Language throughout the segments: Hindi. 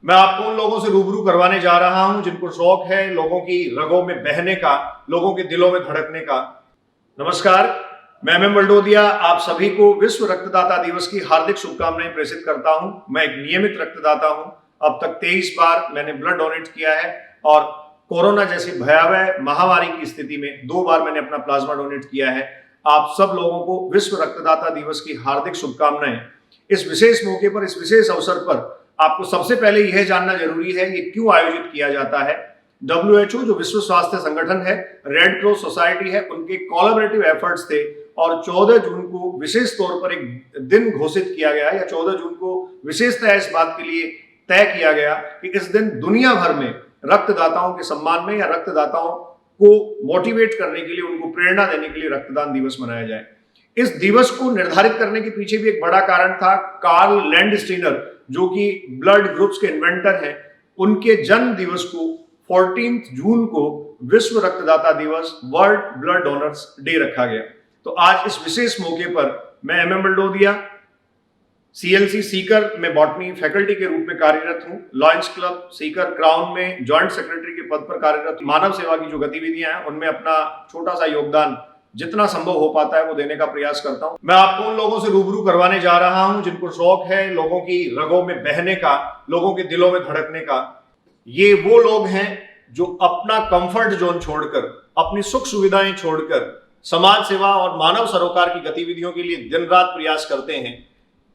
मैं आपको उन लोगों से रूबरू करवाने जा रहा हूं जिनको शौक है लोगों की रगों में बहने का, लोगों के दिलों में धड़कने का। नमस्कार, मैं एम बलडोदिया आप सभी को विश्व रक्तदाता दिवस की हार्दिक शुभकामनाएं प्रेषित करता हूं। मैं एक नियमित रक्तदाता हूं। अब तक 23 बार मैंने ब्लड डोनेट किया है और कोरोना जैसी भयावह महामारी की स्थिति में 2 बार मैंने अपना प्लाज्मा डोनेट किया है। आप सब लोगों को विश्व रक्तदाता दिवस की हार्दिक शुभकामनाएं। इस विशेष मौके पर, इस विशेष अवसर पर आपको सबसे पहले यह जानना जरूरी है ये क्यों आयोजित किया जाता है। WHO जो विश्व स्वास्थ्य संगठन है, रेड क्रॉस सोसाइटी है, उनके कोलैबोरेटिव एफर्ट्स थे और 14 जून को विशेष तौर पर एक दिन घोषित किया गया या 14 जून को विशेषतः इस बात के लिए तय किया गया कि इस दिन दुनिया भर में रक्तदाताओं के सम्मान में या रक्तदाताओं को मोटिवेट करने के लिए, उनको प्रेरणा देने के लिए रक्तदान दिवस मनाया जाए। इस दिवस को निर्धारित करने के पीछे भी एक बड़ा कारण था। कार्ल लैंडस्टीनर जो कि ब्लड ग्रुप्स के इन्वेंटर हैं, उनके जन्म दिवस को 14 जून को विश्व रक्तदाता दिवस, वर्ल्ड ब्लड डोनर्स डे रखा गया। तो आज इस विशेष मौके पर मैं एम बलडोदिया CLC सीकर में बॉटनी फैकल्टी के रूप में कार्यरत हूं। लॉयंस क्लब सीकर क्राउन में जॉइंट सेक्रेटरी के पद पर कार्यरत। मानव सेवा की जो गतिविधियां हैं उनमें अपना छोटा सा योगदान जितना संभव हो पाता है वो देने का प्रयास करता हूं। मैं आपको उन लोगों से रूबरू करवाने जा रहा हूं जिनको शौक है लोगों की रगों में बहने का, लोगों के दिलों में धड़कने का। ये वो लोग हैं जो अपना कंफर्ट जोन छोड़कर, अपनी सुख सुविधाएं छोड़कर समाज सेवा और मानव सरोकार की गतिविधियों के लिए दिन रात प्रयास करते हैं।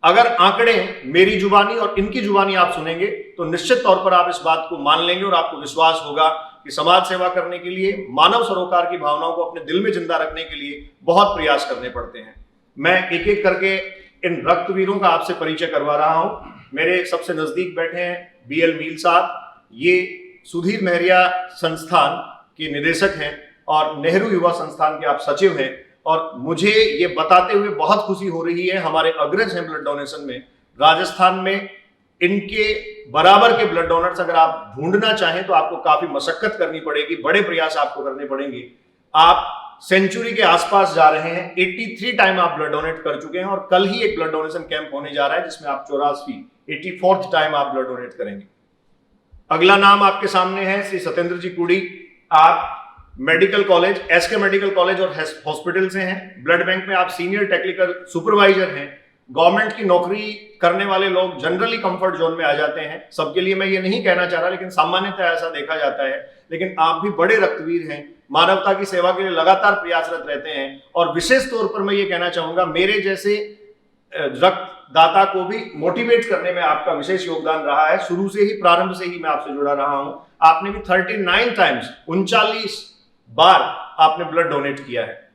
अगर आंकड़े मेरी जुबानी और इनकी जुबानी आप सुनेंगे तो निश्चित तौर पर आप इस बात को मान लेंगे और आपको विश्वास होगा कि समाज सेवा करने के लिए, मानव सरोकार की भावनाओं को अपने दिल में जिंदा रखने के लिए बहुत प्रयास करने पड़ते हैं। मैं एक एक करके इन रक्तवीरों का आपसे परिचय करवा रहा हूं। मेरे सबसे नजदीक बैठे हैं BL मील साहब। ये सुधीर महरिया संस्थान के निदेशक हैं और नेहरू युवा संस्थान के आप सचिव हैं। और मुझे ये बताते हुए बहुत खुशी हो रही है, हमारे अग्रज हैं ब्लड डोनेशन में। राजस्थान में इनके बराबर के ब्लड डोनर्स अगर आप ढूंढना चाहें तो आपको काफी मशक्कत करनी पड़ेगी, बड़े प्रयास आपको करने पड़ेंगे। आप सेंचुरी के आसपास जा रहे हैं। 83 टाइम आप ब्लड डोनेट कर चुके हैं और कल ही एक ब्लड डोनेशन कैंप होने जा रहा है जिसमें आप 84th टाइम आप ब्लड डोनेट करेंगे। अगला नाम आपके सामने है श्री सत्येंद्र जी कुड़ी। आप medical college, SK medical college और हॉस्पिटल से हैं। ब्लड बैंक में आप सीनियर टेक्निकल सुपरवाइजर हैं। गवर्नमेंट की नौकरी करने वाले लोग जनरली कंफर्ट जोन में आ जाते हैं। सबके लिए मैं ये नहीं कहना चाह रहा, लेकिन सामान्यतः ऐसा देखा जाता है। लेकिन आप भी बड़े रक्तवीर हैं, मानवता की सेवा के लिए लगातार प्रयासरत रहते हैं। और विशेष तौर पर मैं ये कहना चाहूंगा, मेरे जैसे रक्तदाता को भी मोटिवेट करने में आपका विशेष योगदान रहा है। शुरू से ही, प्रारंभ से ही मैं आपसे जुड़ा रहा हूं। आपने भी 39 टाइम्स, 39 बार आपने ब्लड डोनेट किया है।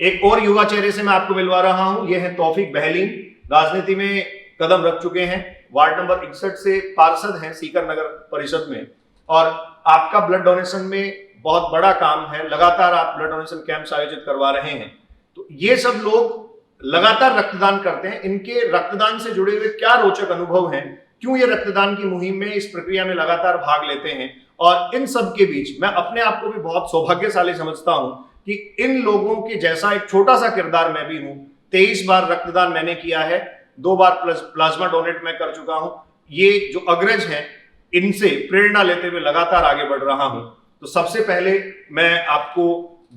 एक और युवा चेहरे से मैं आपको मिलवा रहा हूं, यह है तौफीक बहलीन। राजनीति में कदम रख चुके हैं, वार्ड नंबर 61 से पार्षद हैं सीकर नगर परिषद में। और आपका ब्लड डोनेशन में बहुत बड़ा काम है, लगातार आप ब्लड डोनेशन कैंप्स आयोजित करवा रहे हैं। तो ये सब लोग लगातार रक्तदान करते हैं। इनके रक्तदान से जुड़े हुए क्या रोचक अनुभव हैं, क्यों ये रक्तदान की मुहिम में, इस प्रक्रिया में लगातार भाग लेते हैं। और इन सब के बीच मैं अपने आप को भी बहुत सौभाग्यशाली समझता हूं कि इन लोगों के जैसा एक छोटा सा किरदार मैं भी हूं। 23 बार रक्तदान मैंने किया है, 2 बार प्लाज्मा डोनेट मैं कर चुका हूं। ये जो अग्रज हैं, इनसे प्रेरणा लेते हुए लगातार आगे बढ़ रहा हूं। तो सबसे पहले मैं आपको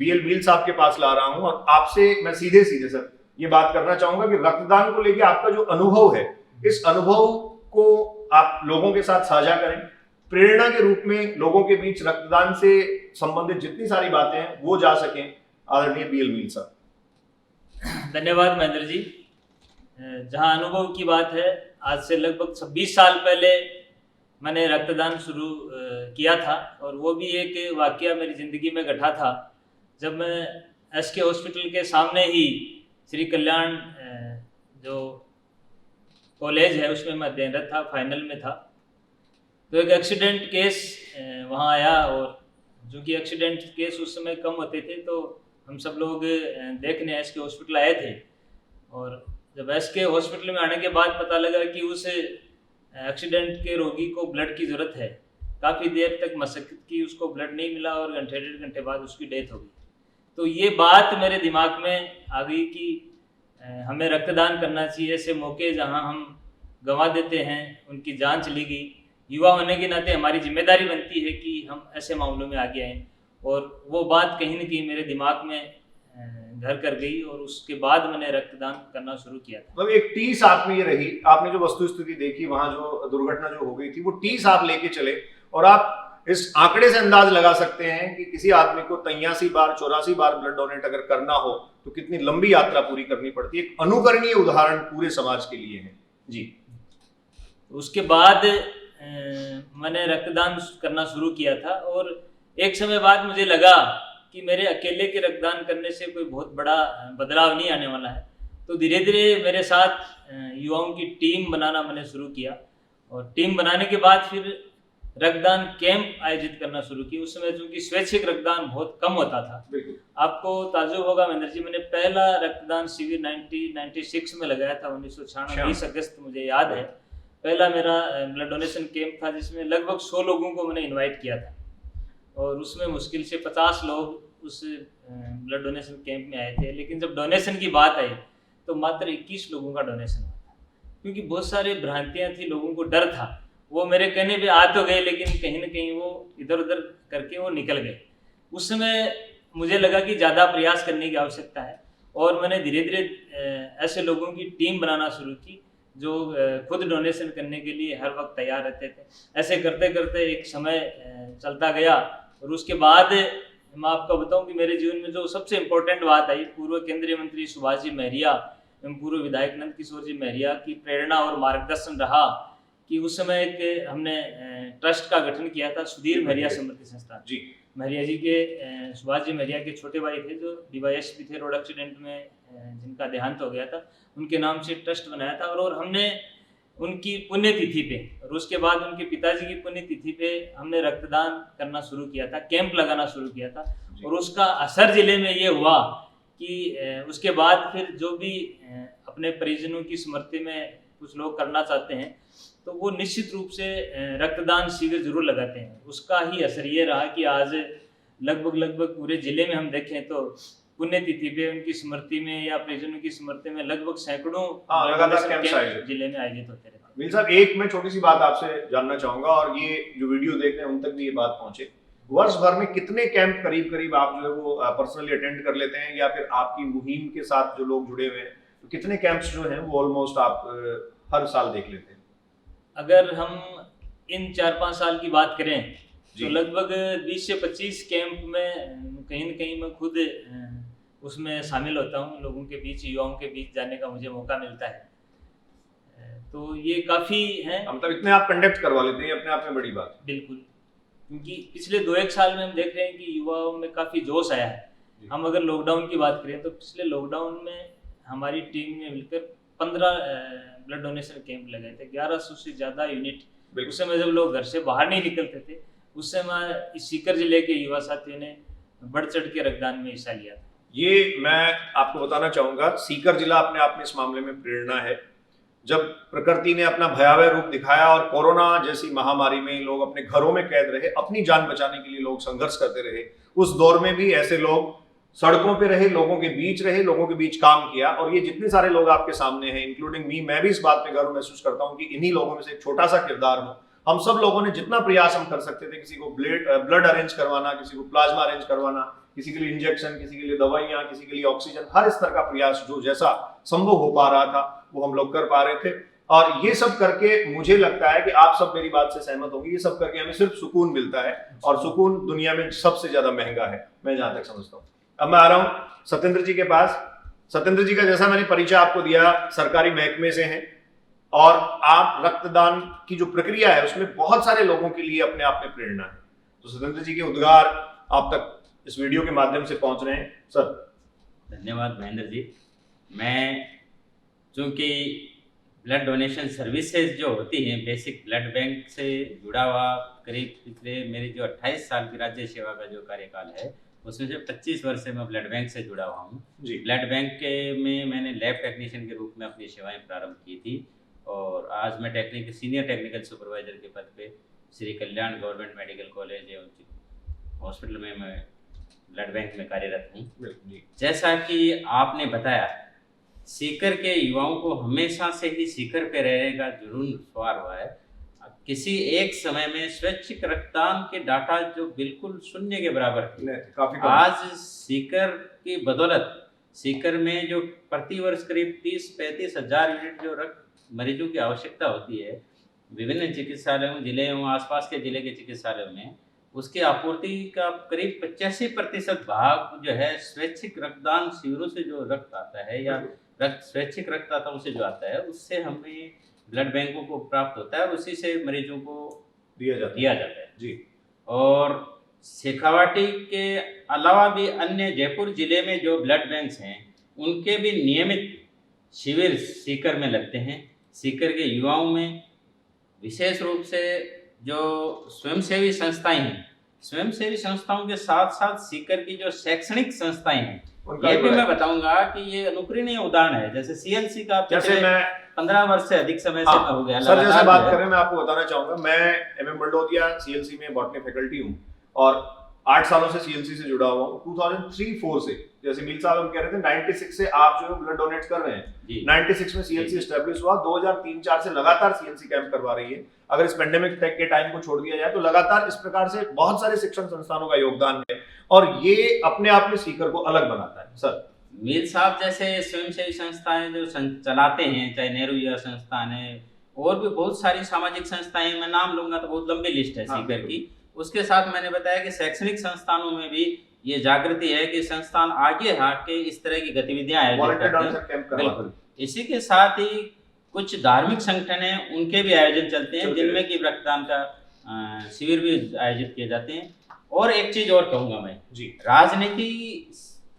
BL मील साहब के पास ला रहा हूं और आपसे मैं सीधे सीधे सर ये बात करना चाहूंगा कि रक्तदान को लेकर आपका जो अनुभव है, इस अनुभव को आप लोगों के साथ साझा करें। प्रेरणा के रूप में लोगों के बीच रक्तदान से संबंधित जितनी सारी बातें हैं वो जा सकें। आदरणीय BL मील साहब। धन्यवाद महेंद्र जी। जहां अनुभव की बात है, आज से लगभग 26 साल पहले मैंने रक्तदान शुरू किया था और वो भी एक वाकया मेरी ज़िंदगी में घटा था जब मैं SK हॉस्पिटल के सामने ही श्री कल्याण जो कॉलेज है उसमें मैं अध्ययनरत था, फाइनल में था। तो एक एक्सीडेंट केस वहाँ आया और जो कि एक्सीडेंट केस उस समय कम होते थे तो हम सब लोग देखने SK हॉस्पिटल आए थे। और जब SK हॉस्पिटल में आने के बाद पता लगा कि उस एक्सीडेंट के रोगी को ब्लड की ज़रूरत है। काफ़ी देर तक मशक्क़त की, उसको ब्लड नहीं मिला और घंटे 1.5 घंटे बाद उसकी डेथ हो गई। तो ये बात मेरे दिमाग में आ गई कि हमें रक्तदान करना चाहिए। ऐसे मौके जहाँ हम गंवा देते हैं, उनकी जान चली गई, युवा होने के नाते हमारी जिम्मेदारी बनती है कि हम ऐसे मामलों में आगे आएँ। और वो बात कहीं न कहीं मेरे दिमाग में घर कर गई और उसके बाद मैंने रक्तदान करना शुरू किया था। मतलब एक टीस आप में ये रही, आपने जो वस्तु स्थिति देखी, वहां जो दुर्घटना जो हो गई थी, वो टीस आप लेके चले और आप इस आंकड़े से अंदाज लगा सकते हैं कि किसी आदमी को 83 बार 84 बार ब्लड डोनेट अगर करना हो तो कितनी लंबी यात्रा पूरी करनी पड़ती है। एक अनुकरणीय उदाहरण पूरे समाज के लिए है जी। उसके बाद मैंने रक्तदान करना शुरू किया था और एक समय बाद मुझे लगा कि मेरे अकेले के रक्तदान करने से कोई बहुत बड़ा बदलाव नहीं आने वाला है। तो धीरे धीरे मेरे साथ युवाओं की टीम बनाना मैंने शुरू किया और टीम बनाने के बाद फिर रक्तदान कैंप आयोजित करना शुरू किया। उस समय चूंकि स्वैच्छिक रक्तदान बहुत कम होता था। आपको ताज्जुब होगा महेंद्र जी, मैंने पहला रक्तदान शिविर 1996 में लगाया था, 1996 20 अगस्त मुझे याद है। पहला मेरा ब्लड डोनेशन कैंप था जिसमें लगभग 100 लोगों को मैंने इनवाइट किया था और उसमें मुश्किल से 50 लोग उस ब्लड डोनेशन कैंप में आए थे। लेकिन जब डोनेशन की बात आई तो मात्र 21 लोगों का डोनेशन हुआ था, क्योंकि बहुत सारी भ्रांतियां थी, लोगों को डर था। वो मेरे कहने पे आ तो गए लेकिन कहीं ना कहीं वो इधर उधर करके वो निकल गए। उस समय मुझे लगा कि ज़्यादा प्रयास करने की आवश्यकता है और मैंने धीरे धीरे ऐसे लोगों की टीम बनाना शुरू की जो खुद डोनेशन करने के लिए हर वक्त तैयार रहते थे। ऐसे करते करते एक समय चलता गया और उसके बाद मैं आपको बताऊं कि मेरे जीवन में जो सबसे इम्पोर्टेंट बात आई, पूर्व केंद्रीय मंत्री सुभाष जी महरिया एवं पूर्व विधायक नंद किशोर जी महरिया की प्रेरणा और मार्गदर्शन रहा कि उस समय एक हमने ट्रस्ट का गठन किया था, सुधीर महरिया स्मृति संस्थान जी। महरिया जी के सुभाष जी महरिया के छोटे भाई थे जो डीवाईएसपी थे, रोड एक्सीडेंट में जिनका देहांत हो गया था, उनके नाम से ट्रस्ट बनाया था और हमने उनकी पुण्यतिथि पे और उसके बाद उनके पिताजी की पुण्यतिथि पे हमने रक्तदान करना शुरू किया था, कैंप लगाना शुरू किया था। और उसका असर जिले में ये हुआ कि उसके बाद फिर जो भी अपने परिजनों की स्मृति में कुछ लोग करना चाहते हैं तो वो निश्चित रूप से रक्तदान शिविर जरूर लगाते हैं। उसका ही असर ये रहा कि आज लगभग पूरे जिले में हम देखें तो पुण्यतिथि पे उनकी स्मृति में या परिजनों की स्मृति में लगभग सैकड़ों कैंप जिले में आयोजित होते रहते हैं। मिल साहब, एक मैं छोटी सी बात आपसे जानना चाहूंगा और ये जो वीडियो देख रहे हैं उन तक भी ये बात पहुंचे। वर्ष भर में कितने कैंप करीब आप जो है वो पर्सनली अटेंड कर लेते हैं या फिर आपकी मुहिम के साथ जो लोग जुड़े हुए हैं तो कितने कैंप्स जो हैं वो ऑलमोस्ट आप हर साल देख लेते हैं? अगर हम इन 4-5 साल की बात करें तो लगभग 20 से 25 कैंप में कहीं न कहीं मैं खुद उसमें शामिल होता हूँ। लोगों के बीच, युवाओं के बीच जाने का मुझे मौका मिलता है, तो ये काफ़ी है। मतलब इतने आप कंडक्ट करवा लेते हैं, अपने आप में बड़ी बात। बिल्कुल, क्योंकि पिछले 2-1 साल में हम देख रहे हैं कि युवाओं में काफ़ी जोश आया है। हम अगर लॉकडाउन की बात करें तो पिछले लॉकडाउन में हमारी टीम ने मिलकर 15 ब्लड डोनेशन कैंप लगाए थे, 1100 से ज़्यादा यूनिट। उस समय जब लोग घर से बाहर नहीं निकलते थे, उस समय इस सीकर जिले के युवा साथियों ने बढ़ चढ़ के रक्तदान में हिस्सा लिया था। ये मैं आपको बताना चाहूंगा, सीकर जिला अपने आप में इस मामले में प्रेरणा है। जब प्रकृति ने अपना भयावह रूप दिखाया और कोरोना जैसी महामारी में लोग अपने घरों में कैद रहे, अपनी जान बचाने के लिए लोग संघर्ष करते रहे, उस दौर में भी ऐसे लोग सड़कों पे रहे, लोगों के बीच रहे, लोगों के बीच काम किया। और ये जितने सारे लोग आपके सामने हैं, इंक्लूडिंग मी, मैं भी इस बात पे गर्व महसूस करता हूँ कि इन्हीं लोगों में से एक छोटा सा किरदार हूँ। हम सब लोगों ने जितना प्रयास हम कर सकते थे, किसी को ब्लड अरेंज करवाना, किसी को प्लाज्मा अरेंज करवाना, किसी के लिए इंजेक्शन, किसी के लिए दवाइयाँ, किसी के लिए ऑक्सीजन, हर स्तर का प्रयास जो जैसा संभव हो पा रहा था वो हम लोग कर पा रहे थे। और ये सब करके मुझे लगता है कि आप सब मेरी बात से सहमत होंगे, ये सब करके हमें सिर्फ सुकून मिलता है और सुकून दुनिया में सबसे ज्यादा महंगा है, मैं जहां तक समझता हूँ। अब मैं आ रहा हूँ सत्येंद्र जी के पास। सत्येंद्र जी का जैसा मैंने परिचय आपको दिया, सरकारी महकमे से हैं और आप रक्तदान की जो प्रक्रिया है उसमें बहुत सारे लोगों के लिए अपने आप में प्रेरणा है। तो सत्येंद्र जी के उद्गार आप तक इस वीडियो के माध्यम से पहुंच रहे हैं। सर धन्यवाद महेंद्र जी। मैं चूँकि ब्लड डोनेशन सर्विसेज जो होती हैं, बेसिक ब्लड बैंक से जुड़ा हुआ, करीब पिछले मेरी जो 28 साल की राज्य सेवा का जो कार्यकाल है उसमें से 25 वर्ष से मैं ब्लड बैंक से जुड़ा हुआ हूँ। ब्लड बैंक के में मैंने लैब टेक्नीशियन के रूप में अपनी सेवाएं प्रारंभ की थी और आज मैं सीनियर टेक्निकल सुपरवाइजर के पद पे Shri Kalyan government medical college एवं हॉस्पिटल में मैं ब्लड बैंक में कार्यरत हूँ। जैसा कि आपने बताया, सीकर के युवाओं को हमेशा से ही सीकर पे रहने का जुनून सवार हुआ है। किसी एक समय में स्वैच्छिक रक्तदान के डाटा जो बिल्कुल शून्य के बराबर थे, काफी कम। आज सीकर की बदौलत सीकर में जो प्रति वर्ष करीब 30-35 हजार यूनिट जो रक्त मरीजों की आवश्यकता होती है विभिन्न चिकित्सालयों, जिले एवं आसपास के जिले के चिकित्सालयों में, उसकी आपूर्ति का करीब 85% भाग जो है स्वैच्छिक रक्तदान शिविरों से जो रक्त आता है या स्वैच्छिक रक्तदाताओं से जो आता है उससे हमें ब्लड बैंकों को प्राप्त होता है और उसी से मरीजों को दिया जाता है जी। और शेखावाटी के अलावा भी अन्य जयपुर जिले में जो ब्लड बैंक्स हैं उनके भी नियमित शिविर सीकर में लगते हैं। सीकर के युवाओं में विशेष रूप से जो स्वयंसेवी संस्थाएं हैं, स्वयंसेवी संस्थाओं के साथ साथ सीकर की जो शैक्षणिक संस्थाएं हैं, ये भी मैं बताऊंगा कि ये अनुकरणीय उदाहरण है। जैसे सीएलसी का जैसे मैं 15 वर्ष से अधिक समय से हो गया सर, जैसे बात करें, मैं आपको बताना चाहूंगा, मैं एमएम बलडोदिया सीएलसी में बॉटनी फैकल्टी हूँ और 8 सालों से सीएलसी से जुड़ा हुआ हूँ। 2003-4 से, जैसे मील साहब हम कह रहे थे, 96 से आप जो है ब्लड डोनेट कर रहे हैं। 96 में सीएलसी एस्टेब्लिश हुआ, 2003-4 से लगातार सीएलसी कैंप करवा रही है। अगर इस पेंडेमिक के टाइम को छोड़ दिया जाए तो लगातार इस प्रकार से बहुत सारे शिक्षण संस्थानों का योगदान है और ये अपने आप में सीकर को अलग बनाता है। सर, मीर साहब जैसे स्वयंसेवी संस्थाएं जो चलाते हैं, चाहे नेहरू युवा संस्थान है और भी बहुत सारी सामाजिक संस्थाएं, मैं नाम लूंगा तो बहुत लंबी लिस्ट है सीकर की। उसके साथ मैंने बताया कि शैक्षणिक संस्थानों में भी ये जागृति है कि संस्थान आगे हट के इस तरह की गतिविधियां आयोजित करते हैं। बिल्कुल, इसी के साथ ही कुछ धार्मिक संगठन हैं, उनके भी आयोजन चलते हैं जिनमें कि रक्तदान का शिविर भी आयोजित किए जाते हैं। और एक चीज और कहूंगा मैं जी, राजनीति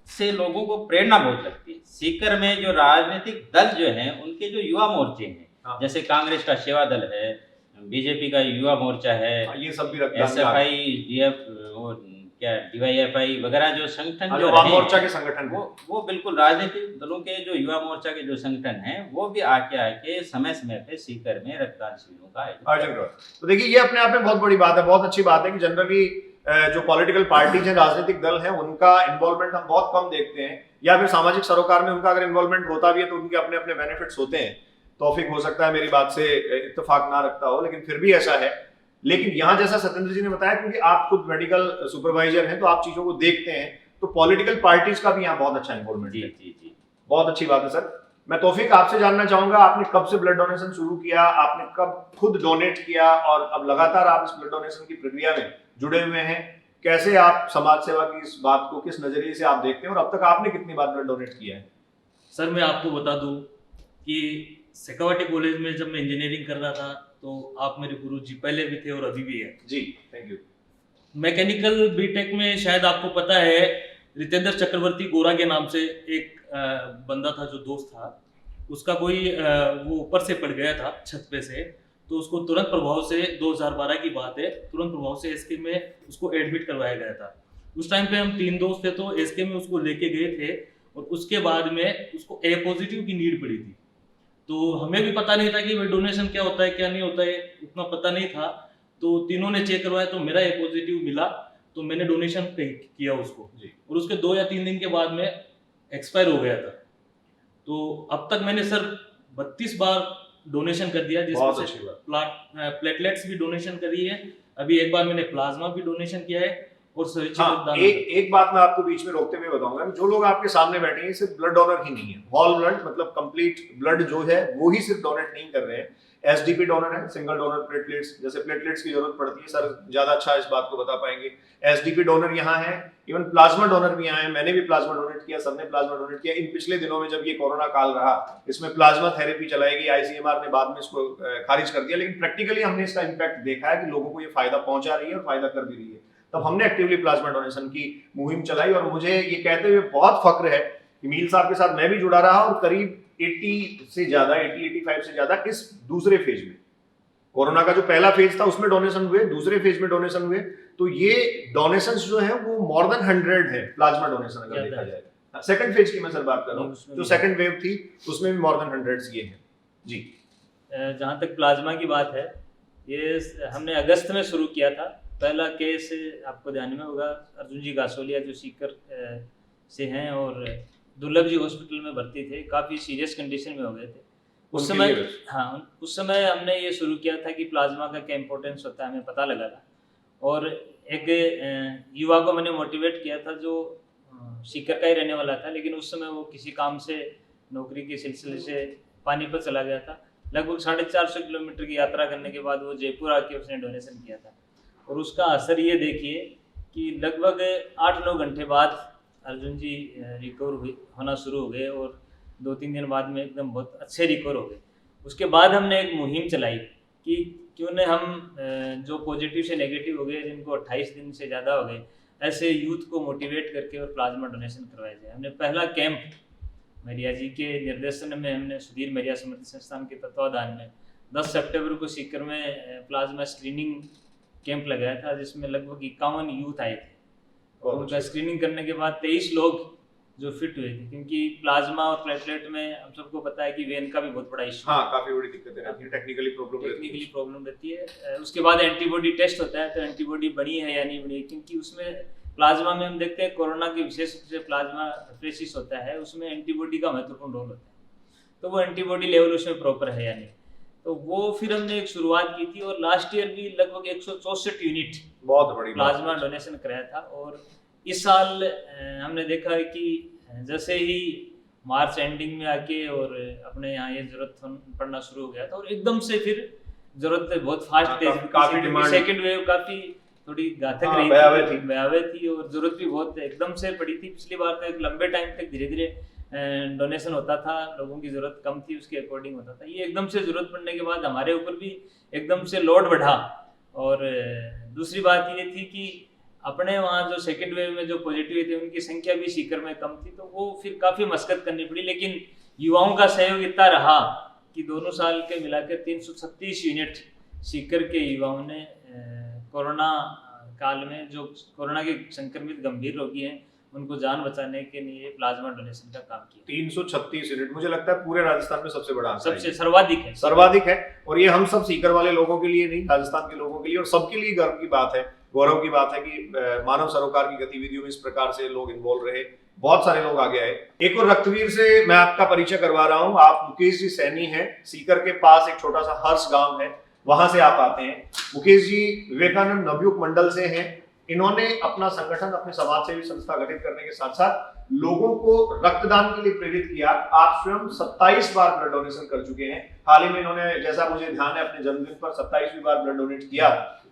से लोगों को प्रेरणा बहुत लगती है। सीकर में जो राजनीतिक दल जो हैं उनके जो युवा मोर्चे हैं, जैसे कांग्रेस का सेवा दल है, बीजेपी का युवा मोर्चा है, ये सब भी SFI, DF और क्या DYFI वगैरह जो संगठन जो मोर्चा के संगठन वो बिल्कुल राजनीतिक दलों के जो युवा मोर्चा के जो संगठन हैं वो भी आके समय समय पे सीकर में रक्तदान शिविरों का आयोजन करते। तो देखिए, ये अपने आप में बहुत बड़ी बात है, बहुत अच्छी बात है कि जनरली जो पॉलिटिकल पार्टीज हैं, राजनीतिक दल हैं, उनका इन्वॉल्वमेंट हम बहुत कम देखते हैं, या फिर सामाजिक सरोकार में उनका अगर इन्वॉल्वमेंट होता भी है तो उनके अपने अपने बेनिफिट्स होते हैं। तौफीक हो सकता है मेरी बात से इत्तेफाक ना रखता हो, लेकिन फिर भी ऐसा है। लेकिन यहाँ जैसा सत्येंद्र जी ने बताया, क्योंकि आप खुद मेडिकल सुपरवाइजर हैं तो आप चीजों को देखते हैं, तो पॉलिटिकल पार्टीज का भी यहाँ बहुत अच्छा इन्वॉल्वमेंट है। जी, बहुत अच्छी बात है सर। मैं तौफीक आपसे जानना चाहूंगा, आपने कब से ब्लड डोनेशन शुरू किया, आपने कब खुद डोनेट किया और अब लगातार आप इस ब्लड डोनेशन की प्रक्रिया में जुड़े हुए हैं, कैसे आप समाज सेवा की इस बात को किस नजरिए से आप देखते हैं और अब तक आपने कितनी बार ब्लड डोनेट किया है? सर, मैं आपको बता दूं कि शेखावाटी कॉलेज में जब मैं इंजीनियरिंग कर रहा था तो आप मेरे गुरुजी पहले भी थे और अभी भी है जी। Thank you. मैकेनिकल बीटेक में शायद आपको पता है, रितेंद्र चक्रवर्ती गोरा के नाम से एक बंदा था जो दोस्त था, उसका कोई वो ऊपर से पड़ गया था छत पे से, तो उसको तुरंत प्रभाव से 2012 की बात है, तुरंत प्रभाव से एसके में उसको एडमिट करवाया गया था। उस टाइम पे हम 3 दोस्त थे तो एसके में उसको लेके गए थे और उसके बाद में उसको ए पॉजिटिव की नीड पड़ी थी। तो हमें भी पता नहीं था कि भाई डोनेशन क्या होता है क्या नहीं होता है, उतना पता नहीं था। तो तीनों ने चेक करवाया तो मेरा ए पॉजिटिव मिला, तो मैंने डोनेशन किया उसको जी। और उसके 2 या 3 दिन के बाद में एक्सपायर हो गया था। तो अब तक मैंने सर 32 बार डोनेशन कर दिया, जिसमें से प्लेटलेट्स भी डोनेशन करी है, अभी एक बार मैंने प्लाज्मा भी डोनेशन किया है और एक बात मैं आपको बीच में रोकते हुए बताऊंगा, जो लोग आपके सामने बैठे हैं सिर्फ ब्लड डोनर ही नहीं है, होल ब्लड मतलब कंप्लीट ब्लड जो है वो ही सिर्फ डोनेट नहीं कर रहे हैं, एसडीपी डोनर है, सिंगल डोनर प्लेटलेट्स, जैसे प्लेटलेट्स की जरूरत पड़ती है, सर ज्यादा अच्छा इस बात को बता पाएंगे। एसडीपी डोनर यहाँ है, इवन प्लाज्मा डोनर भी यहाँ है, मैंने भी प्लाज्मा डोनेट किया, सबने प्लाज्मा डोनेट किया। इन पिछले दिनों में जब ये कोरोना काल रहा, इसमें प्लाज्मा थेरेपी चलाई गई, आईसीएमआर ने बाद में इसको खारिज कर दिया, लेकिन प्रैक्टिकली हमने इसका इम्पैक्ट देखा है कि लोगों को ये फायदा पहुंचा रही है और फायदा कर भी रही है। तब हमने एक्टिवली प्लाज्मा डोनेशन की मुहिम चलाई और मुझे ये कहते हुए बहुत फक्र है कि मील साहब के साथ मैं भी जुड़ा रहा और करीब 80 से ज्यादा 80-85 से ज्यादा इस दूसरे फेज में, कोरोना का जो पहला फेज था उसमें डोनेशन हुए, दूसरे फेज में डोनेशन हुए, तो ये डोनेशंस जो है वो मोर देन 100 है प्लाज्मा डोनेशन अगर देखा जाए। सेकंड फेज की मैं सर बात कर रहा हूँ, जो सेकंड वेव थी उसमें भी मोर देन 100 ये है जी। जहाँ तक प्लाज्मा की बात है, ये हमने अगस्त में शुरू किया था। पहला केस आपको ध्यान में होगा, अर्जुन जी गासोलिया जो सीकर से हैं और दुर्लभ जी हॉस्पिटल में भर्ती थे, काफ़ी सीरियस कंडीशन में हो गए थे। उस उनके समय लिए। उस समय हमने ये शुरू किया था कि प्लाज्मा का क्या इम्पोर्टेंस होता है, हमें पता लगा था। और एक युवा को मैंने मोटिवेट किया था जो सीकर का ही रहने वाला था, लेकिन उस समय वो किसी काम से, नौकरी के सिलसिले से पानीपत चला गया था। लगभग 450 किलोमीटर की यात्रा करने के बाद वो जयपुर आके उसने डोनेशन किया था। और उसका असर ये देखिए कि लगभग 8-9 घंटे बाद अर्जुन जी रिकवर होना शुरू हो गए और 2-3 दिन बाद में एकदम बहुत अच्छे रिकवर हो गए। उसके बाद हमने एक मुहिम चलाई कि क्यों न हम जो पॉजिटिव से नेगेटिव हो गए, जिनको 28 दिन से ज़्यादा हो गए, ऐसे यूथ को मोटिवेट करके और प्लाज्मा डोनेशन करवाया जाए। हमने पहला कैंप मरिया जी के निर्देशन में, हमने सुधीर मरिया स्मृति संस्थान के तत्वाधान में 10 सितंबर को सीकर में प्लाज्मा स्क्रीनिंग कैंप लगाया था, जिसमें लगभग 51 यूथ आए थे। और उनका स्क्रीनिंग करने के बाद 23 लोग जो फिट हुए थे, क्योंकि प्लाज्मा और प्लेटलेट में हम सबको पता है कि वेन का भी बहुत बड़ा इशू, हाँ, काफी बड़ी दिक्कतें रहती है, टेक्निकली प्रॉब्लम रहती है। उसके बाद एंटीबॉडी टेस्ट होता है, तो एंटीबॉडी बनी है या नहीं बनी है, क्योंकि उसमें प्लाज्मा में हम देखते हैं कोरोना के विशेष रूप से प्लाज्मा एफरेसिस होता है, उसमें एंटीबॉडी का महत्वपूर्ण रोल होता है। तो वो एंटीबॉडी लेवल उसमें प्रॉपर है या नहीं, तो वो फिर हमने एक शुरुआत की थी। और लास्ट ईयर भी लगभग 164 यूनिट बहुत बड़ी प्लाज्मा डोनेशन कराया था। और इस साल हमने देखा है कि जैसे ही मार्च एंडिंग में आके और अपने यहाँ ये जरूरत पड़ना शुरू हो गया था, और एकदम से फिर जरूरत बहुत फास्ट काफी डिमांड, सेकंड वेव काफी थोड़ी घातक रही भयावह थी और जरूरत भी बहुत एकदम से पड़ी थी। पिछली बार तो एक लंबे टाइम तक धीरे धीरे डोनेशन होता था, लोगों की जरूरत कम थी, उसके अकॉर्डिंग होता था। ये एकदम से जरूरत पड़ने के बाद हमारे ऊपर भी एकदम से लोड बढ़ा। और दूसरी बात ये थी कि अपने वहाँ जो सेकेंड वेव में जो पॉजिटिव थे उनकी संख्या भी सीकर में कम थी, तो वो फिर काफ़ी मशक्कत करनी पड़ी। लेकिन युवाओं का सहयोग इतना रहा कि दोनों साल के मिलाकर 336 यूनिट सीकर के युवाओं ने कोरोना काल में जो कोरोना के संक्रमित गंभीर रोगी हैं उनको जान बचाने के लिए प्लाज्मा डोनेशन का काम किया। 336 यूनिट, मुझे लगता है पूरे राजस्थान में सबसे बड़ा, सबसे सर्वाधिक है। और ये हम सब सीकर वाले लोगों के लिए नहीं, राजस्थान के लोगों के लिए और सबके लिए गर्व की बात है, गौरव की बात है कि मानव सरोकार की गतिविधियों में इस प्रकार से लोग इन्वॉल्व रहे, बहुत सारे लोग आगे आए। एक और रक्तवीर से मैं आपका परिचय करवा रहा हूँ। आप मुकेश जी सैनी हैं, सीकर के पास एक छोटा सा हर्ष गांव है, वहां से आप आते हैं। मुकेश जी विवेकानंद नवयुग मंडल से हैं। इन्होंने अपना संगठन, अपने समाज सेवी संस्था गठित करने के साथ साथ लोगों को रक्तदान के लिए प्रेरित किया। आप स्वयं 27 बार ब्लड डोनेशन कर चुके हैं। हाल ही में इन्होंने, जैसा मुझे ध्यान है, अपने जन्मदिन पर 27वीं बार ब्लड डोनेट किया।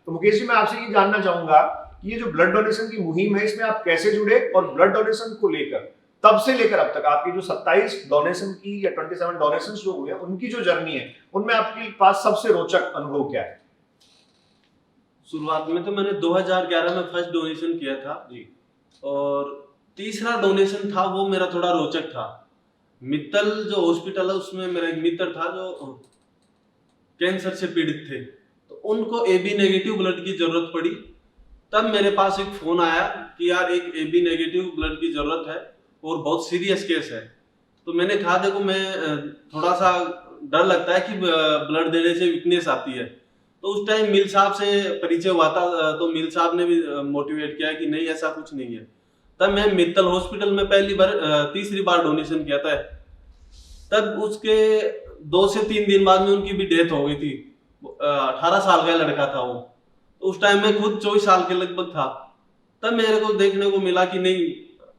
तो मुकेश जी, मैं आपसे ये जानना चाहूंगा कि ये जो ब्लड डोनेशन की मुहिम है, इसमें आप कैसे जुड़े और ब्लड डोनेशन को लेकर तब से लेकर अब तक आपकी जो 27 डोनेशन की या 27 डोनेशन जो हुए उनकी जो जर्नी है, उनमें आपके पास सबसे रोचक अनुभव क्या है? शुरुआत में तो मैंने 2011 में फर्स्ट डोनेशन किया था जी, और तीसरा डोनेशन था वो मेरा थोड़ा रोचक था। मित्तल जो हॉस्पिटल है उसमें मेरा एक मित्र था जो कैंसर से पीड़ित थे, तो उनको AB नेगेटिव ब्लड की जरूरत पड़ी। तब मेरे पास एक फोन आया कि यार एक AB नेगेटिव ब्लड की जरूरत है और बहुत सीरियस केस है। तो मैंने कहा देखो, मैं थोड़ा सा डर लगता है कि ब्लड देने से वीकनेस आती है। तो उस टाइम मिल साहब से परिचय हुआ था, तो मिल साहब ने भी मोटिवेट किया कि नहीं ऐसा कुछ नहीं है। तब मैं मित्तल हॉस्पिटल में तीसरी बार डोनेशन किया था। तब उसके 2 से 3 दिन बाद में उनकी भी डेथ हो गई थी। 18 साल का लड़का था वो। तो उस टाइम मैं खुद 24 साल के लगभग था। तब मेरे को देखने को मिला कि नहीं,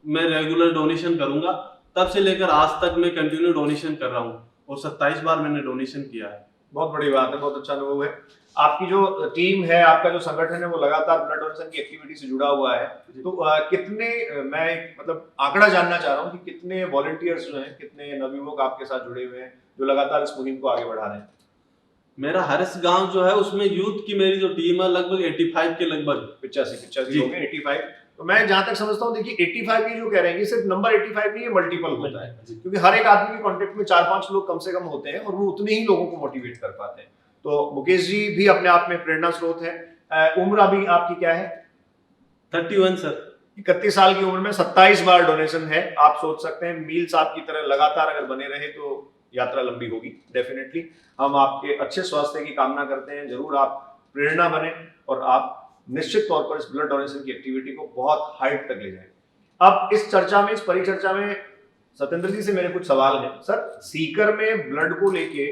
मैं रेगुलर डोनेशन करूंगा। तब से लेकर आज तक मैं कंटिन्यू डोनेशन कर रहा हूँ और 27 बार मैंने डोनेशन किया है। बहुत बड़ी बात है, बहुत अच्छा अनुभव है। आपकी जो टीम है, आपका जो संगठन है, वो लगातार ब्लड डोनेशन की एक्टिविटी से जुड़ा हुआ है। तो कितने, मैं मतलब आंकड़ा जानना चाह रहा हूँ कि कितने वॉलंटियर्स जो हैं, कितने नवयुवक आपके साथ जुड़े हुए हैं जो लगातार इस मुहिम को आगे बढ़ा रहे हैं? मेरा हर्ष गांव जो है उसमें यूथ की मेरी जो टीम है लगभग 85 के लगभग 85 हो गए, 85। तो मैं जहां तक समझता हूँ, देखिए 85 की जो कह रहे हैं, सिर्फ नंबर 85 नहीं, ये मल्टीपल होता है, क्योंकि हर एक आदमी के कांटेक्ट में 4-5 लोग कम से कम होते हैं और वो उतने ही लोगों को मोटिवेट कर पाते हैं। तो मुकेश जी भी अपने आप में प्रेरणा स्रोत है। उम्र अभी आपकी क्या है? 31 सर। 31 साल की उम्र में 27 बार डोनेशन है। आप सोच सकते हैं, मील साहब की तरह लगातार अगर बने रहे तो यात्रा लंबी होगी। डेफिनेटली हम आपके अच्छे स्वास्थ्य की कामना करते हैं। जरूर आप प्रेरणा बने और आप निश्चित तौर पर इस ब्लड डोनेशन की एक्टिविटी को बहुत हाइट तक ले जाएं। अब इस चर्चा में, इस परिचर्चा में सत्येंद्र जी से मेरे कुछ सवाल हैं। सर, सीकर में ब्लड को लेके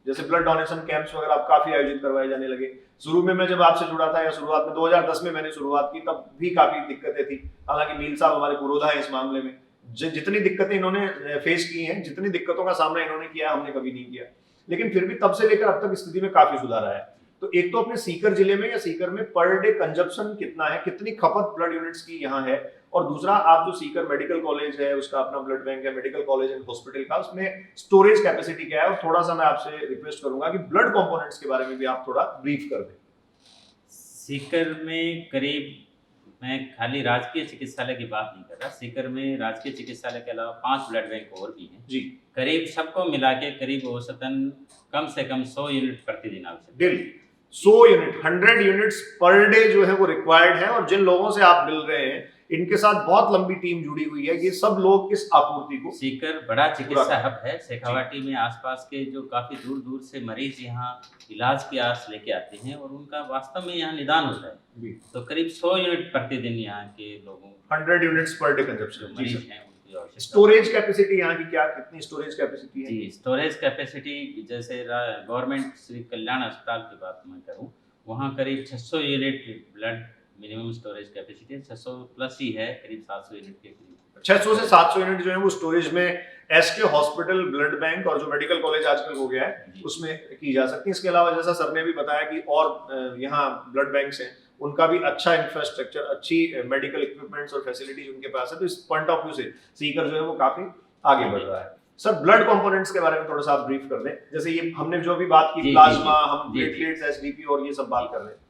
जैसे ब्लड डोनेशन कैंप्स वगैरह आप काफी आयोजित करवाए जाने लगे। शुरू में मैं जब आपसे जुड़ा था या शुरुआत में 2010 में मैंने शुरुआत की, तब भी काफी दिक्कतें थी। हालांकि मील साहब हमारे पुरोधा है इस मामले में, जितनी दिक्कतें इन्होंने फेस की हैं, जितनी दिक्कतों का सामना इन्होंने किया, हमने कभी नहीं किया। लेकिन फिर भी तब से लेकर अब तक स्थिति में काफी सुधार आया है। तो एक तो अपने सीकर जिले में या सीकर में पर डे कंजप्शन कितना है, कितनी खपत ब्लड यूनिट्स की यहाँ है, और दूसरा आप जो सीकर मेडिकल कॉलेज है उसका अपना ब्लड बैंक है, मेडिकल कॉलेज एंड हॉस्पिटल का, उसमें स्टोरेज कैपेसिटी क्या है। और थोड़ा सा मैं आपसे रिक्वेस्ट करूंगा कि ब्लड कंपोनेंट्स के बारे में भी आप थोड़ा ब्रीफ कर दें। सीकर में करीब, मैं खाली राजकीय चिकित्सालय की बात नहीं कर रहा, सीकर में राजकीय चिकित्सालय के अलावा 5 ब्लड बैंक और भी हैं जी। करीब सबको मिला के करीब औसतन कम से कम 100 यूनिट प्रतिदिन आवश्यक। Daily 100 unit, 100 units per day जो है वो रिक्वायर्ड है। और जिन लोगों से आप मिल रहे हैं इनके साथ बहुत लंबी टीम जुड़ी हुई है। ये सब लोग इस आपूर्ति को, सीकर बड़ा चिकित्सा हब है। शेखावाटी में आसपास के जो काफी दूर दूर से मरीज यहाँ इलाज की आस लेके आते हैं और उनका वास्तव में यहाँ निदान होता है। तो करीब 100 यूनिट प्रतिदिन यहाँ के लोगों 100 यूनिट्स पर डे जो कंजप्शन। मरीज हैं उनकी आवश्यकता। स्टोरेज कैपेसिटी यहाँ की क्या, कितनी स्टोरेज कैपेसिटी है? जी, स्टोरेज कैपेसिटी जैसे गवर्नमेंट श्री कल्याण अस्पताल की बात मैं करूँ, वहाँ करीब 600 unit blood minimum storage capacity है, 600 प्लस ही है, करीब 700 यूनिट के करीब। 600 से 700 यूनिट जो है वो स्टोरेज में एसके हॉस्पिटल, ब्लड बैंक और जो मेडिकल कॉलेज आजकल हो गया है उसमें की जा सकती है। इसके अलावा जैसा सर ने भी बताया कि और यहाँ ब्लड बैंक्स हैं, उनका भी अच्छा इंफ्रास्ट्रक्चर, अच्छी मेडिकल इक्विपमेंट्स और फैसिलिटीज उनके पास है। तो इस पॉइंट ऑफ व्यू से सीकर जो है वो काफी आगे बढ़ रहा है। सर, ब्लड कंपोनेंट्स के बारे में थोड़ा सा आप ब्रीफ कर दें। जैसे ये हमने जो भी बात की, प्लाज्मा, हम प्लेटलेट्स, एसडीपी और ये सब बात कर रहे हैं।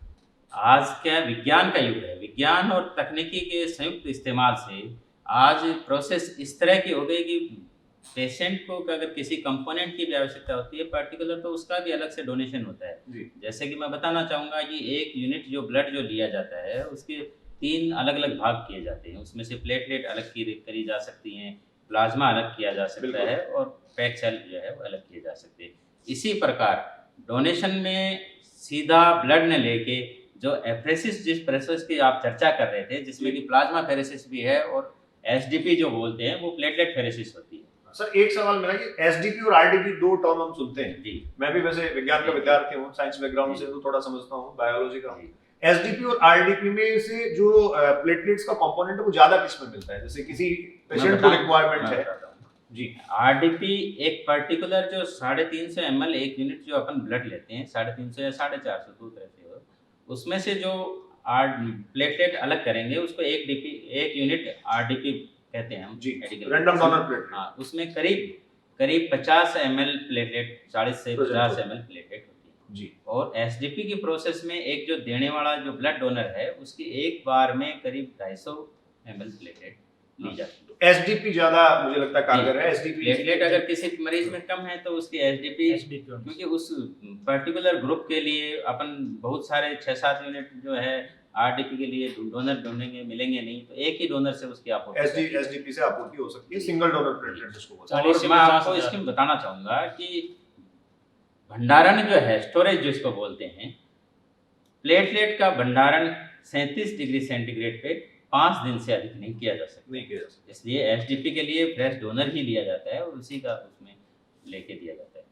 आज क्या विज्ञान का युग है, विज्ञान और तकनीकी के संयुक्त इस्तेमाल से आज प्रोसेस इस तरह की हो गई कि पेशेंट को अगर किसी कंपोनेंट की भी आवश्यकता होती है पर्टिकुलर, तो उसका भी अलग से डोनेशन होता है। जैसे कि मैं बताना चाहूँगा कि एक यूनिट जो ब्लड जो लिया जाता है उसके 3 अलग अलग भाग किए जाते हैं। उसमें से प्लेटलेट अलग करी जा सकती हैं, प्लाज्मा अलग किया जा सकता है और पैक सेल जो है वो अलग किए जा सकते हैं। इसी प्रकार डोनेशन में सीधा ब्लड ने लेके जो एफरेसिस, जिस प्रोसेस की आप चर्चा कर रहे थे, जिसमें कि प्लाज्मा फेरेसिस भी है और एसडीपी जो बोलते हैं वो प्लेटलेट फेरेसिस होती है। सर, एक सवाल मेरा कि एसडीपी और आरडीपी 2 टर्म हम सुनते हैं जी। मैं भी वैसे विज्ञान का विद्यार्थी हूँ, साइंस बैकग्राउंड से तो थोड़ा समझता हूँ, बायोलॉजी का हूँ। एसडीपी और आरडीपी में से जो प्लेटलेट्स का कंपोनेंट है वो ज्यादा किस में मिलता है? जैसे किसी पेशेंट को रिक्वायरमेंट है जी। आरडीपी एक पर्टिकुलर जो 350 ml एक यूनिट जो अपन ब्लड लेते हैं, 350 या 450 दो तरह से हो, उसमें से जो प्लेटलेट अलग करेंगे उसको एक यूनिट आरडीपी कहते हैं हम जी, रैंडम डोनर प्लेटलेट। हाँ, उसमें करीब 50 ml प्लेटलेट, 40 से 50 ml प्लेटलेट होती है जी। और एसडीपी की प्रोसेस में एक जो देने वाला जो ब्लड डोनर है उसकी एक बार में करीब 250 ml प्लेटलेट ली जाती है। एसडीपी ज्यादा मुझे लगता है कारगर है। एसडीपी प्लेटलेट अगर किसी मरीज में कम है तो उसकी एसडीपी, क्योंकि उस पर्टिकुलर ग्रुप के लिए अपन बहुत सारे 6-7 यूनिट जो है आरडीपी के लिए डोनर ढूंढेंगे, मिलेंगे नहीं, तो एक ही डोनर से उसकी आपूर्ति एसडीपी से आपूर्ति हो सकती है, सिंगल डोनर प्लेटलेट जिसको बोलते हैं। और मैं आपको इसमें बताना चाहूंगा कि भंडारण जो है, स्टोरेज जिसको बोलते हैं, प्लेटलेट का भंडारण 37 डिग्री सेंटीग्रेड पे 5 दिन से अधिक नहीं किया जा सकता। इसलिए एसडीपी के लिए फ्रेश डोनर ही लिया जाता है और उसी का उसमें लेके दिया जाता है।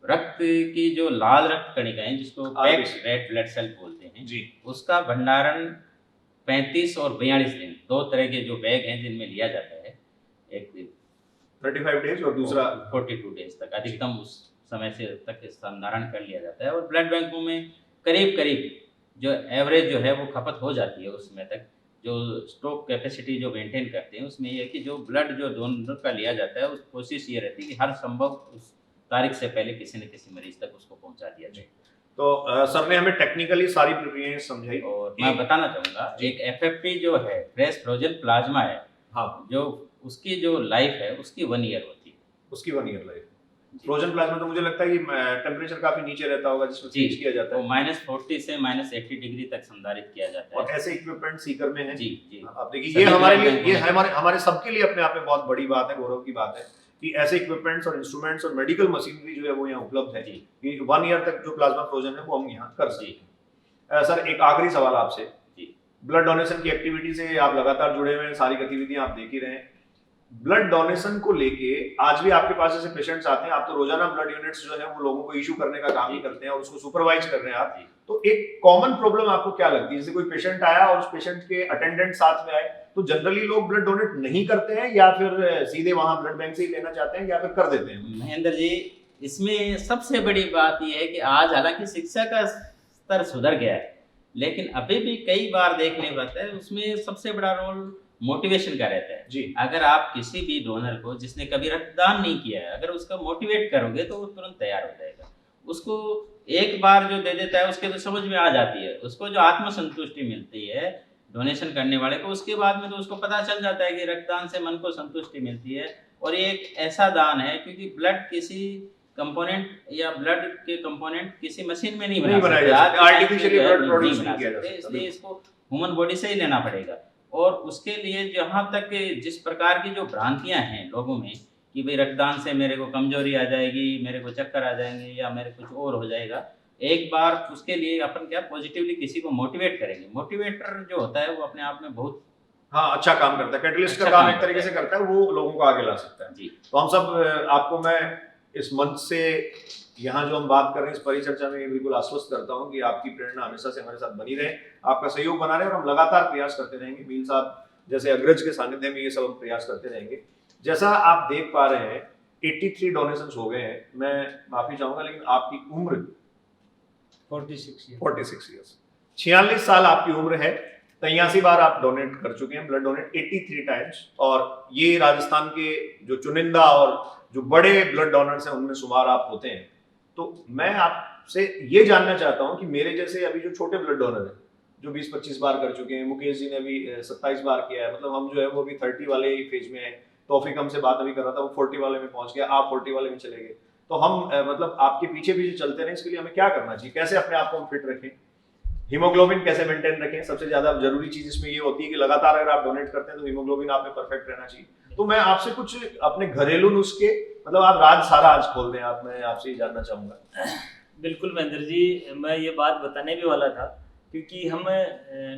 रक्त की जो लाल रक्त कणिकाएं जिसको पैक्ड रेड ब्लड सेल बोलते हैं जी, उसका भंडारण 35 और 42 दिन, 2 तरह के जो बैग हैं जिनमें लिया जाता है। एक 35 डेज और दूसरा 42 डेज तक अधिकतम उस समय से तक इसका भंडारण कर लिया जाता है। और ब्लड बैंकों में करीब जो एवरेज जो है वो खपत हो जाती है उस समय तक। जो स्टॉक कैपेसिटी जो मेंटेन करते हैं उसमें ये है कि जो ब्लड जो डोनर का लिया जाता है उस कोशिश ये रहती है कि हर संभव उस तारीख से पहले किसी न किसी मरीज तक उसको पहुंचा दिया जाए। तो सर ने हमें टेक्निकली सारी प्रक्रियाएं समझाई और मैं बताना चाहूँगा एक एफएफपी जो है फ्रेश फ्रोजन प्लाज्मा है, हाँ, जो उसकी जो लाइफ है उसकी 1 ईयर होती है। उसकी 1 ईयर लाइफ। फ्रोजन प्लाज्मा तो मुझे लगता है कि टेम्परेचर काफी नीचे रहता होगा जिसमें फ्रीज किया जाता है। -40 से -80 डिग्री तक संधारित किया जाता है। और ऐसे इक्विपमेंट सीकर में है जी जी। आप देखिए, ये हमारे लिए, ये हमारे सबके लिए अपने आप में बहुत बड़ी बात है, गौरव की बात है कि ऐसे इक्विपमेंट्स और इंस्ट्रूमेंट्स और मेडिकल मशीनरी जो है वो यहाँ उपलब्ध है कि 1 ईयर तक जो प्लाज्मा फ्रोजन है वो हम यहाँ कर सकते हैं। सर, एक आखिरी सवाल आपसे, ब्लड डोनेशन की एक्टिविटी से आप लगातार जुड़े हुए हैं, सारी गतिविधियां आप देख ही रहे हैं, ब्लड डोनेशन को लेके आज भी आपके पास जैसे पेशेंट्स आते हैं, आप तो रोजाना ब्लड यूनिट्स जो है वो लोगों को इशू करने का काम ही करते हैं और उसको सुपरवाइज कर रहे हैं आप। तो एक कॉमन प्रॉब्लम आपको क्या लगती है? जैसे कोई पेशेंट आया और उस पेशेंट के अटेंडेंट साथ में आए, तो जनरली लोग ब्लड डोनेट नहीं करते हैं या फिर सीधे वहां ब्लड बैंक से ही लेना चाहते हैं या फिर कर देते हैं? महेंद्र जी, इसमें सबसे बड़ी बात यह है कि आज हालांकि शिक्षा का स्तर सुधर गया है, लेकिन अभी भी कई बार देखने को आता है उसमें सबसे बड़ा रोल मोटिवेशन का रहता है जी। अगर आप किसी भी डोनर को जिसने कभी रक्तदान नहीं किया है, अगर उसका मोटिवेट करोगे तो वो तुरंत तैयार हो जाएगा। उसको एक बार जो दे देता है उसके तो समझ में आ जाती है, उसको जो आत्मसंतुष्टि मिलती है डोनेशन करने वाले को, उसके बाद में तो उसको पता चल जाता है कि रक्तदान से मन को संतुष्टि मिलती है। और ये एक ऐसा दान है क्योंकि ब्लड किसी कंपोनेंट या ब्लड के कंपोनेंट किसी मशीन में नहीं बनाए जा सकते, आर्टिफिशियली ब्लड प्रोड्यूस नहीं किया जा सकता, इसलिए इसको ह्यूमन बॉडी से ही लेना पड़ेगा। और उसके लिए जहाँ तक जिस प्रकार की जो भ्रांतियां हैं लोगों में कि भाई रक्तदान से मेरे को कमजोरी आ जाएगी, मेरे को चक्कर आ जाएंगे या मेरे कुछ और हो जाएगा, एक बार उसके लिए अपन क्या पॉजिटिवली किसी को मोटिवेट करेंगे। मोटिवेटर जो होता है वो अपने आप में बहुत अच्छा काम करता है, कैटलिस्ट का अच्छा काम काम एक तरीके से करता है, वो लोगों को आगे ला सकता है जी। तो हम सब आपको मैं इस मंच से यहाँ जो हम बात कर रहे हैं इस परिचर्चा में बिल्कुल आश्वस्त करता हूँ कि आपकी प्रेरणा हमेशा से हमारे साथ बनी रहे, आपका सहयोग बना रहे और हम लगातार प्रयास करते रहेंगे। मील साहब जैसे अग्रज के सानिध्य में ये सब हम प्रयास करते रहेंगे। जैसा आप देख पा रहे हैं 83 डोनेशंस हो गए हैं। मैं माफी चाहूंगा लेकिन आपकी उम्र 46 ईयर्स, 46 साल आपकी उम्र है, 83 बार आप डोनेट कर चुके हैं, ब्लड डोनेट 83 टाइम्स। और ये राजस्थान के जो चुनिंदा और जो बड़े ब्लड डोनर्स हैं उनमें शुमार आप होते हैं। तो मैं आपसे ये जानना चाहता हूं कि मेरे जैसे अभी जो छोटे ब्लड डोनर हैं जो 20-25 बार कर चुके हैं, मुकेश जी ने अभी 27 बार किया है, मतलब हम जो है वो अभी 30 वाले फेज में है, तौफीक हमसे बात अभी कर रहा था वो 40 वाले में पहुंच गया, आप 40 वाले में चले गए। तो हम मतलब आपके पीछे पीछे चलते रहे, इसके लिए हमें क्या करना चाहिए? कैसे अपने आप को हम फिट रखें? हीमोग्लोबिन कैसे मेंटेन रखें? सबसे ज्यादा जरूरी चीज इसमें ये होती है कि लगातार अगर आप डोनेट करते हैं तो हीमोग्लोबिन आप में परफेक्ट रहना चाहिए। तो मैं आपसे कुछ अपने घरेलू नुस्खे, मतलब आप राज सारा आज खोल दें आप, मैं आपसे ये जानना चाहूंगा। बिल्कुल महेंद्र जी, मैं ये बात बताने भी वाला था क्योंकि हम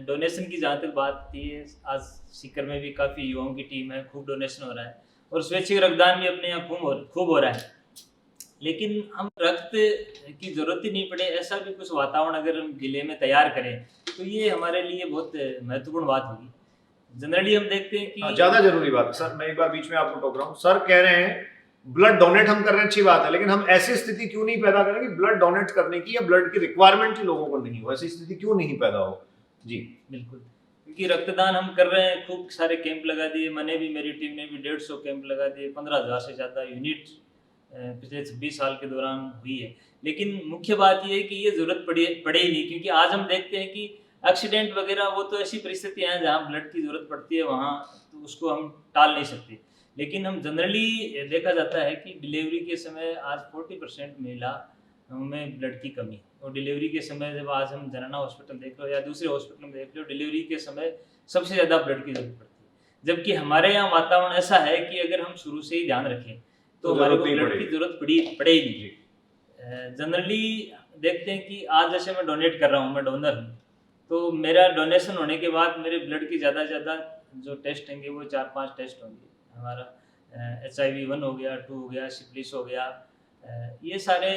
डोनेशन की जहाँ तक बात थी, आज सीकर में भी काफ़ी युवाओं की टीम है, खूब डोनेशन हो रहा है और स्वैच्छिक रक्तदान भी अपने यहाँ खूब हो रहा है। लेकिन हम रक्त की जरूरत ही नहीं पड़े ऐसा भी कुछ वातावरण अगर हम जिले में तैयार करें तो ये हमारे लिए बहुत महत्वपूर्ण बात होगी। जनरली हम देखते हैं कि ज्यादा जरूरी बात है सर, मैं एक बार बीच में आपको टोक रहा हूँ। सर कह रहे हैं ब्लड डोनेट हम कर रहे हैं, अच्छी बात है, लेकिन हम ऐसी स्थिति क्यों नहीं पैदा करें कि ब्लड डोनेट करने की या ब्लड की रिक्वायरमेंट ही लोगों को नहीं हो, ऐसी स्थिति क्यों नहीं पैदा हो? जी बिल्कुल, क्योंकि रक्तदान हम कर रहे हैं, खूब सारे कैंप लगा दिए, मैंने भी मेरी टीम ने भी 150 कैंप लगा दिए, 15,000 से ज़्यादा यूनिट पिछले 26 साल के दौरान हुई है। लेकिन मुख्य बात यह है कि ये जरूरत पड़े ही नहीं, क्योंकि आज हम देखते हैं कि एक्सीडेंट वगैरह वो तो ऐसी परिस्थितियाँ हैं जहाँ ब्लड की ज़रूरत पड़ती है, वहाँ तो उसको हम टाल नहीं सकते। लेकिन हम जनरली देखा जाता है कि डिलीवरी के समय आज 40% महिला में ब्लड की कमी है, और डिलीवरी के समय जब आज हम जनना हॉस्पिटल देख लो या दूसरे हॉस्पिटल में देख लो, डिलीवरी के समय सबसे ज़्यादा ब्लड की जरूरत पड़ती है। जबकि हमारे यहाँ वातावरण ऐसा है कि अगर हम शुरू से ही ध्यान रखें तो हमारे को ब्लड की जरूरत पड़े ही नहीं। जनरली देखते हैं कि आज जैसे मैं डोनेट कर रहा हूँ, मैं डोनर हूँ, तो मेरा डोनेशन होने के बाद मेरे ब्लड की ज़्यादा से ज़्यादा जो टेस्ट होंगे वो 4-5 टेस्ट होंगे। हमारा HIV 1 हो गया, 2 हो गया, सिफिलिस हो गया, ये सारे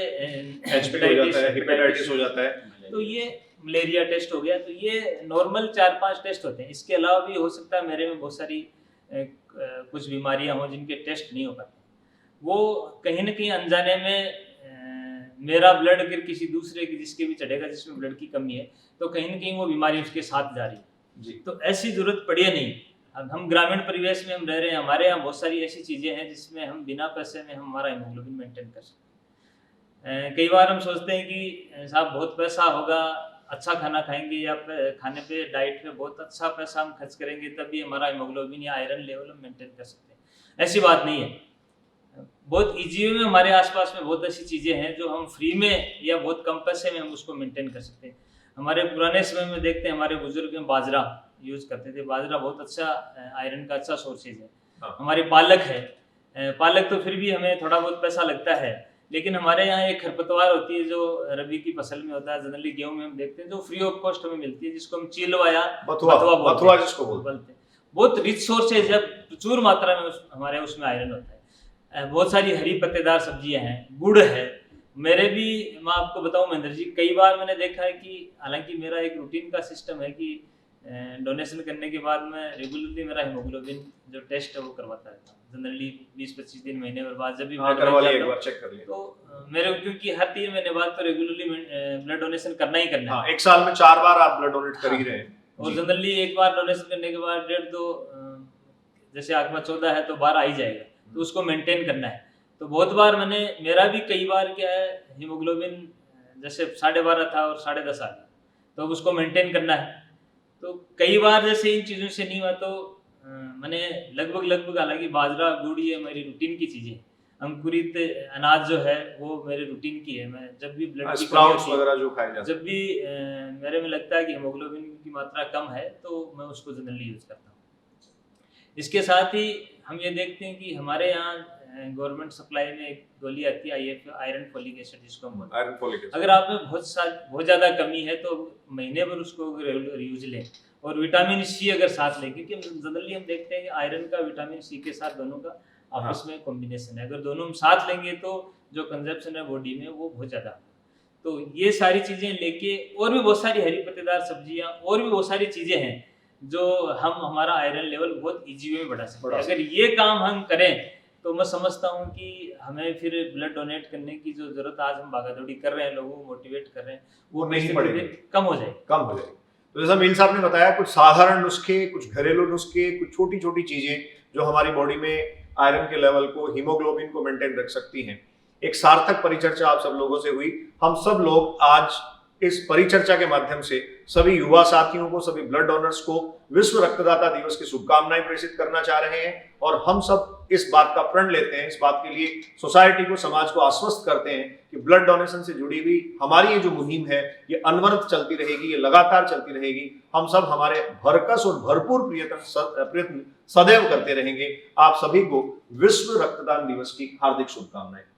हेपेटाइटिस हो जाता है, तो ये मलेरिया टेस्ट हो गया, तो ये नॉर्मल 4-5 टेस्ट होते हैं। इसके अलावा भी हो सकता है मेरे में बहुत सारी कुछ बीमारियां हों जिनके टेस्ट नहीं हो पाते। वो कहीं ना कहीं अनजाने में मेरा ब्लड अगर किसी दूसरे की जिसके भी चढ़ेगा जिसमें ब्लड की कमी है तो कहीं ना कहीं वो बीमारी उसके साथ जा रही है जी। तो ऐसी जरूरत पड़ी है नहीं। अब हम ग्रामीण परिवेश में हम रह रहे हैं, हमारे यहाँ बहुत सारी ऐसी चीज़ें हैं जिसमें हम बिना पैसे में हम हमारा हीमोग्लोबिन मेंटेन कर सकते हैं। कई बार हम सोचते हैं कि साहब बहुत पैसा होगा, अच्छा खाना खाएंगे या खाने पे डाइट पे बहुत अच्छा पैसा हम खर्च करेंगे तभी हमारा हीमोग्लोबिन या आयरन लेवल हम मेंटेन कर सकते हैं। ऐसी बात नहीं है। बहुत ईजी में हमारे आसपास में बहुत ऐसी चीज़ें हैं जो हम फ्री में या बहुत कम पैसे में हम उसको मेंटेन कर सकते हैं। हमारे पुराने समय में देखते हैं हमारे बुजुर्ग में बाजरा यूज करते थे, बाजरा बहुत अच्छा आयरन का अच्छा सोर्सेज है। हमारी पालक है, पालक तो फिर भी हमें थोड़ा बहुत पैसा लगता है, लेकिन हमारे यहाँ एक खरपतवार होती है जो रबी की फसल में होता है, जनरली गेहूं में हम देखते हैं, जो फ्री ऑफ कॉस्ट हमें मिलती है, जिसको हम चिलवा या बथुआ जिसको बोलते हैं। बहुत रिच सोर्सेज है, प्रचुर मात्रा में हमारे उसमें आयरन होता है। बहुत सारी हरी पत्तेदार सब्जियां हैं, गुड़ है। मेरे भी, मैं आपको बताऊं महेंद्र जी, कई बार मैंने देखा है कि हालांकि मेरा एक रूटीन का सिस्टम है कि डोनेशन करने के बाद मैं रेगुलरली मेरा हीमोग्लोबिन जो टेस्ट है वो करवाता रहता हूँ। जनरली 20-25 दिन, महीने भर बाद जब भी हाँ, blood करवा bank लिया, एक जाता बार हूँ, चेक कर लिया। तो मेरे, क्योंकि हर 3 महीने बाद तो रेगुलरली ब्लड डोनेशन करना ही करना है। हाँ, एक साल में 4 बार आप ब्लड डोनेट कर ही रहे हैं। और जी। जनरली एक बार डोनेशन करने के बाद 1.5-2, जैसे आपका 14 है तो 12 आ ही जाएगा, तो उसको मेंटेन करना है। तो बहुत बार मैंने, मेरा भी कई बार क्या है, हीमोग्लोबिन जैसे 12.5 था और 10.5 आ गया, तो अब उसको मेंटेन करना है। तो कई बार जैसे इन चीज़ों से नहीं हुआ तो मैंने लगभग, हालांकि बाजरा, गुड़, ये मेरी रूटीन की चीज़ें, अंकुरित अनाज जो है वो मेरे रूटीन की है। मैं जब भी ब्लड की कमी स्प्राउट्स होती है, वगैरह जो खाए जाते जब भी मेरे में लगता है कि हीमोग्लोबिन की मात्रा कम है, तो मैं उसको जनरली यूज़ करता हूँ। इसके साथ ही हम ये देखते हैं कि हमारे यहाँ गवर्नमेंट सप्लाई में एक गोली आती है IF, आयरन फोलिक एसिड, जिसको हम बोलते हैं। Iron folic acid. अगर आप में बहुत ज़्यादा कमी है तो महीने भर उसको रेगुलर यूज लें, और विटामिन C अगर साथ लें, क्योंकि जनरली हम देखते हैं कि आयरन का विटामिन C के साथ दोनों का आपस में कॉम्बिनेशन है। अगर दोनों हम साथ लेंगे तो जो कंजप्शन है बॉडी में वो बहुत ज़्यादा। तो ये सारी चीज़ें लेके, और भी बहुत सारी हरी पत्तेदार सब्जियां, और भी बहुत सारी चीज़ें हैं जो हम हमारा आयरन लेवल बहुत ईजी वे में बढ़ा सकते हैं। अगर ये काम हम करें तो मैं समझता हूँ कि हमें फिर ब्लड डोनेट करने की जो जरूरत आज हम भागादौड़ी कर रहे हैं, लोगों को मोटिवेट कर रहे हैं, वो नहीं धीरे पड़ेगी, धीरे कम हो जाएगी। कम हो जाएगी। तो जैसा मील साहब ने बताया, कुछ साधारण नुस्खे, कुछ घरेलू नुस्खे, कुछ छोटी छोटी चीजें जो हमारी बॉडी में आयरन के लेवल को, हीमोग्लोबिन को मेंटेन रख सकती हैं। एक सार्थक परिचर्चा आप सब लोगों से हुई। हम सब लोग आज इस परिचर्चा के माध्यम से सभी युवा साथियों को, सभी ब्लड डोनर्स को विश्व रक्तदाता दिवस की शुभकामनाएं प्रेषित करना चाह रहे हैं, और हम सब इस बात का प्रण लेते हैं, इस बात के लिए सोसाइटी को, समाज को आश्वस्त करते हैं कि ब्लड डोनेशन से जुड़ी हुई हमारी ये जो मुहिम है ये अनवरत चलती रहेगी, ये लगातार चलती रहेगी। हम सब हमारे भरकस और भरपूर प्रयत्न सदैव करते रहेंगे। आप सभी को विश्व रक्तदान दिवस की हार्दिक शुभकामनाएं।